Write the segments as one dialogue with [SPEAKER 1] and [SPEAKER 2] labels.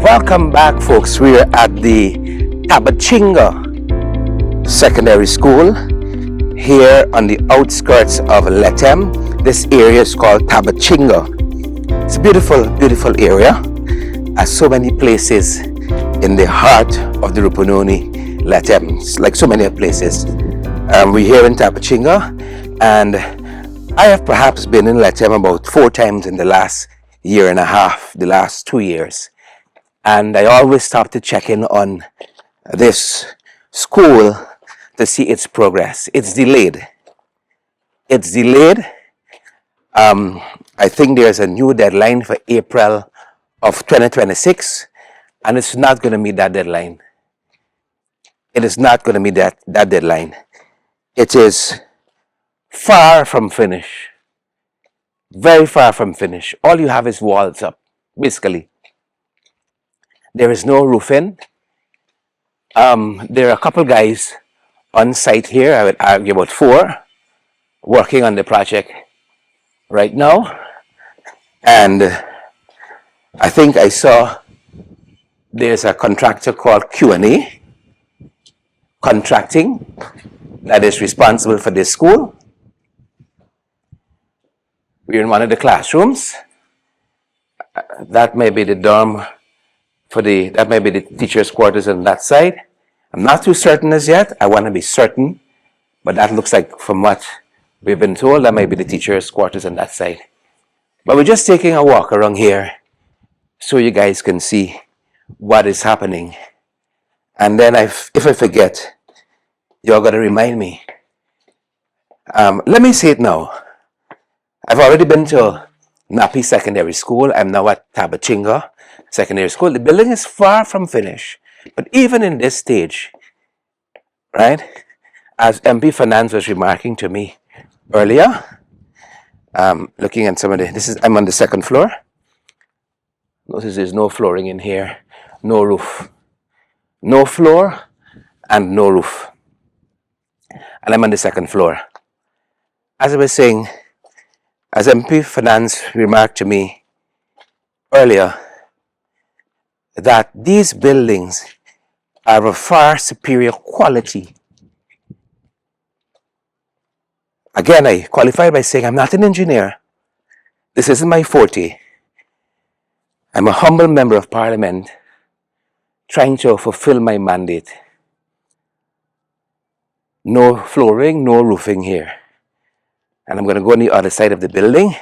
[SPEAKER 1] Welcome back, folks. We're at the Tabatinga Secondary School here on the outskirts of Lethem. This area is called Tabatinga. It's a beautiful, beautiful area. As so many places in the heart of the Rupununi, Lethem. It's like so many places. We're here in Tabatinga, and I have perhaps been in Lethem about 4 times in the last year and a half, the last 2 years. And I always stop to check in on this school to see its progress. It's delayed. It's delayed. I think there's a new deadline for April of 2026, and it's not going to meet that deadline. It is not going to meet that deadline. It is far from finish. Very far from finish. All you have is walls up, basically. There is no roofing. There are a couple guys on site here, I would argue about 4, working on the project right now. And I think I saw there's a contractor called Q&A Contracting that is responsible for this school. We're in one of the classrooms. That may be the dorm that may be the teacher's quarters on that side. I'm not too certain as yet. I want to be certain, but that looks like, from what we've been told, that may be the teacher's quarters on that side. But we're just taking a walk around here so you guys can see what is happening. And then if I forget, you're going to remind me. Let me say it now. I've already been to Napi Secondary School. I'm now at Tabatinga Secondary School. The building is far from finished. But even in this stage, right, as MP Finance was remarking to me earlier, looking at some of I'm on the 2nd floor. Notice there's no flooring in here, no roof. No floor and no roof. And I'm on the 2nd floor. As I was saying, as MP Finance remarked to me earlier, that these buildings are of far superior quality. Again, I qualified by saying I'm not an engineer. This isn't my forte. I'm a humble member of Parliament trying to fulfill my mandate. No flooring, no roofing here. And I'm going to go on the other side of the building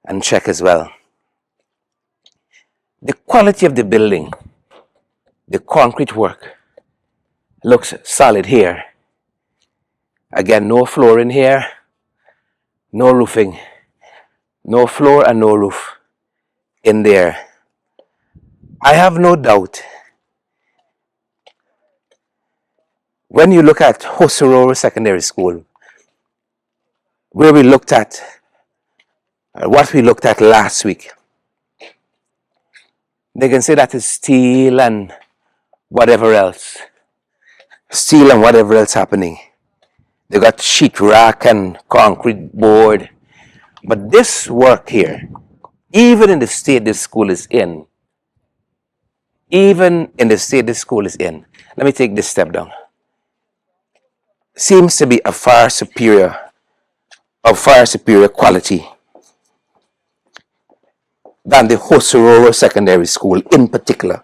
[SPEAKER 1] and check as well. The quality of the building, the concrete work, looks solid here. Again, no flooring here, no roofing, no floor and no roof in there. I have no doubt, when you look at Hosororo Secondary School, where we looked at, what we looked at last week, they can say that is steel and whatever else. Steel and whatever else happening. They got sheetrock and concrete board. But this work here, even in the state this school is in, let me take this step down, seems to be of far superior quality than the Hosororo Secondary School in particular,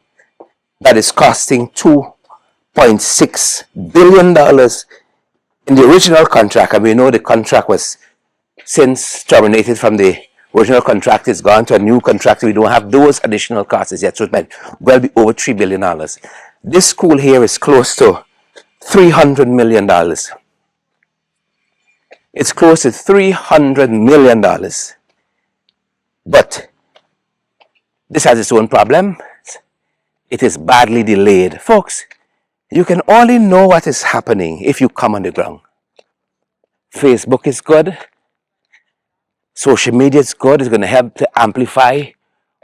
[SPEAKER 1] that is costing $2.6 billion in the original contract. And we know the contract was since terminated from the original contract. It's gone to a new contract. We don't have those additional costs yet, so it might well be over $3 billion. This school here is close to $300 million. It's close to $300 million. But this has its own problem. It is badly delayed. Folks, you can only know what is happening if you come on the ground. Facebook is good. Social media is good. It's going to help to amplify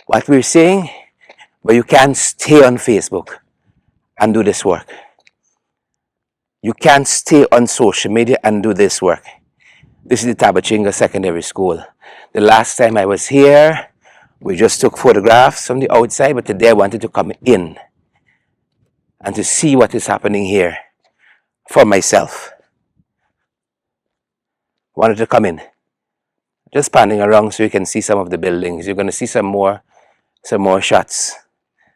[SPEAKER 1] what we're saying. But you can't stay on Facebook and do this work. You can't stay on social media and do this work. This is the Tabatinga Secondary School. The last time I was here We just took photographs from the outside, but today I wanted to come in and to see what is happening here for myself. Wanted to come in. Just panning around so you can see some of the buildings. You're going to see some more shots.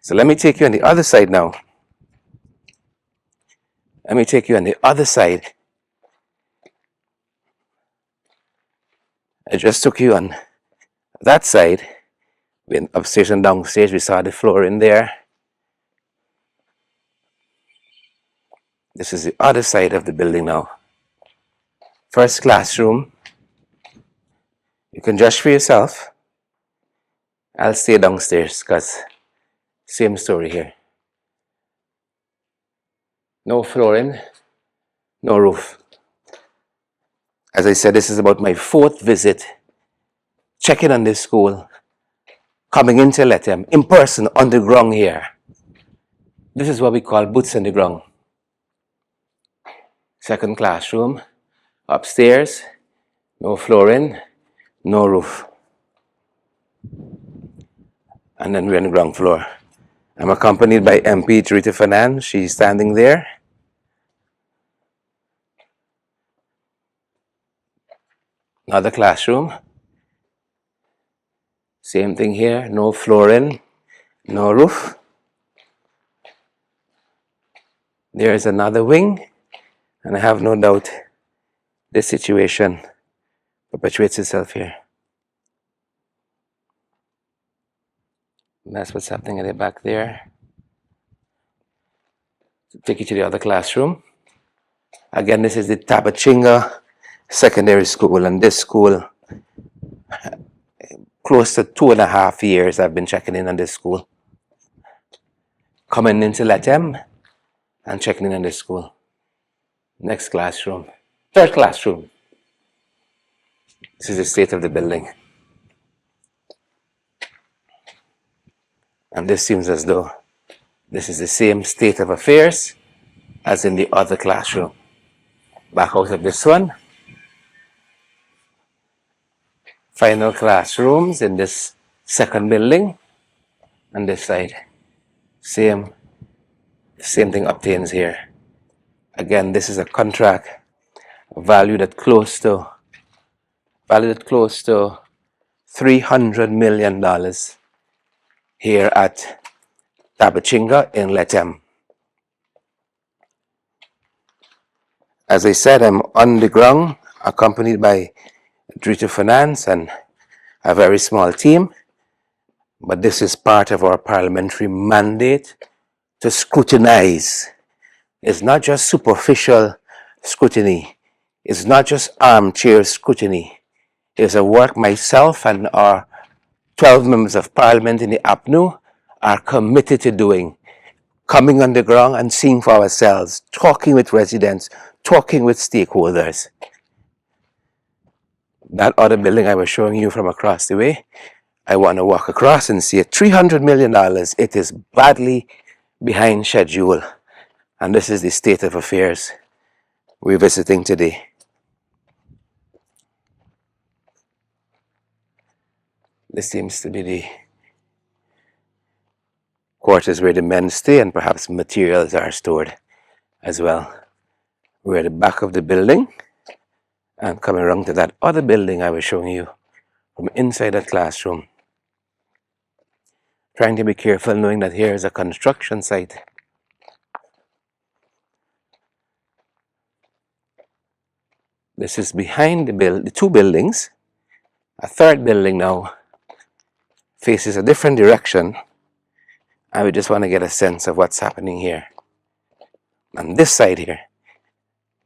[SPEAKER 1] So let me take you on the other side now. Let me take you on the other side. I just took you on that side. Went upstairs and downstairs. We saw the floor in there. This is the other side of the building now. First classroom. You can judge for yourself. I'll stay downstairs because same story here. No flooring, no roof. As I said, this is about my 4th visit, checking on this school, coming into Lethem, in person, on the ground here. This is what we call boots on the ground. Second classroom, upstairs, no flooring, no roof. And then we're on the ground floor. I'm accompanied by MP Terita Fanan. She's standing there. Another classroom. Same thing here, no flooring, no roof. There's another wing, and I have no doubt this situation perpetuates itself here. And that's what's happening at the back there. Take you to the other classroom. Again, this is the Tabatinga Secondary School, and this school, close to 2.5 years I've been checking in on this school. Coming into Lethem and checking in on this school. Next classroom. Third classroom. This is the state of the building. And this seems as though this is the same state of affairs as in the other classroom. Back out of this one. Final classrooms in this second building. On this side. Same thing obtains here. Again, this is a contract valued at close to $300 million here at Tabatinga in Lethem. As I said, I'm on the ground, accompanied by Director of Finance and a very small team. But this is part of our parliamentary mandate to scrutinize. It's not just superficial scrutiny. It's not just armchair scrutiny. It's a work myself and our 12 members of parliament in the APNU are committed to doing. Coming on the ground and seeing for ourselves, talking with residents, talking with stakeholders. That other building I was showing you from across the way, I want to walk across and see it. $300 million. It is badly behind schedule. And this is the state of affairs we're visiting today. This seems to be the quarters where the men stay and perhaps materials are stored as well. We're at the back of the building and coming around to that other building I was showing you from inside that classroom. Trying to be careful knowing that here is a construction site. This is behind the two buildings. A third building now faces a different direction. And we just want to get a sense of what's happening here. On this side here.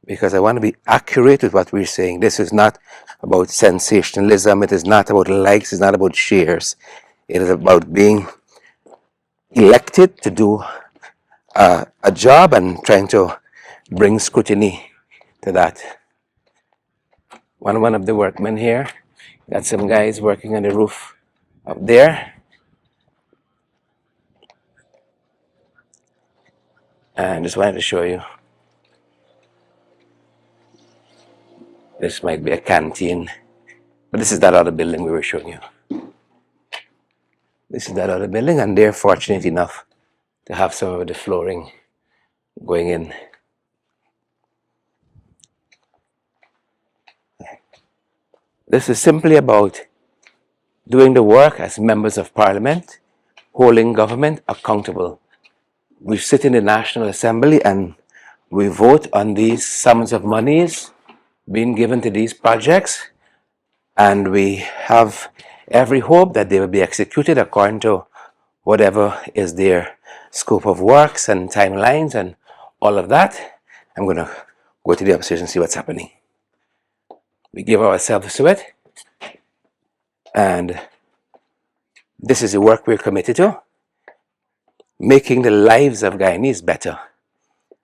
[SPEAKER 1] Because I want to be accurate with what we're saying. This is not about sensationalism. It is not about likes. It's not about shares. It is about being elected to do a job and trying to bring scrutiny to that. One of the workmen here, got some guys working on the roof up there. And just wanted to show you. This might be a canteen, but this is that other building we were showing you. This is that other building, and they're fortunate enough to have some of the flooring going in. This is simply about doing the work as members of parliament, holding government accountable. We sit in the National Assembly and we vote on these sums of monies being given to these projects, and we have every hope that they will be executed according to whatever is their scope of works and timelines and all of that. I'm going to go to the upstairs and see what's happening. We give ourselves to it, and this is the work we're committed to, making the lives of Guyanese better.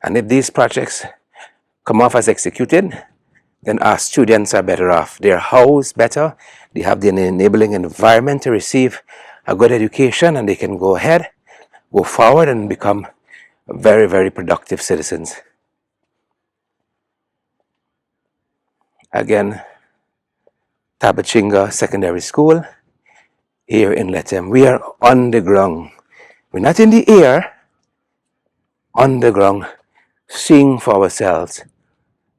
[SPEAKER 1] And if these projects come off as executed, then our students are better off. They're housed better, they have the enabling environment to receive a good education, and they can go ahead, go forward, and become very, very productive citizens. Again, Tabatinga Secondary School here in Lethem. We are on the ground. We're not in the air, on the ground, seeing for ourselves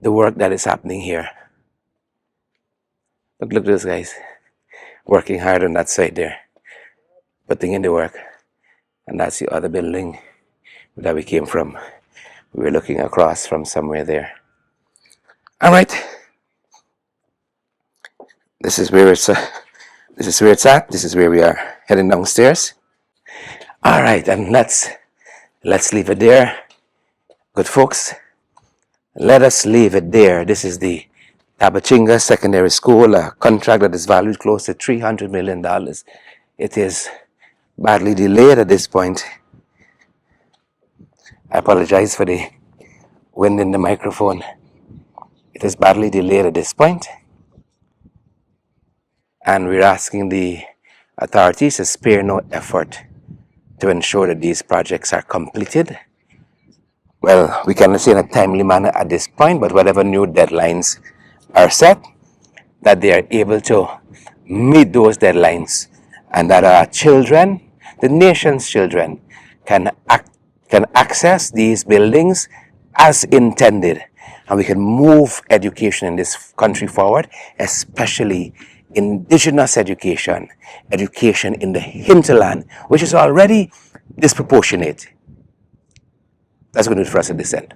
[SPEAKER 1] the work that is happening here. Look at those guys working hard on that side there, putting in the work. And that's the other building that we came from. We were looking across from somewhere there. All right. This is where it's at. This is where we are heading downstairs. All right, and let's leave it there. Good folks, let us leave it there. This is the Tabatinga Secondary School, a contract that is valued close to $300 million. It is badly delayed at this point. I apologize for the wind in the microphone. It is badly delayed at this point. And we're asking the authorities to spare no effort to ensure that these projects are completed. Well, we cannot say in a timely manner at this point, but whatever new deadlines are set, that they are able to meet those deadlines, and that our children, the nation's children, can access these buildings as intended, and we can move education in this country forward, especially indigenous education, education in the hinterland, which is already disproportionate. That's going to do it for us at this end.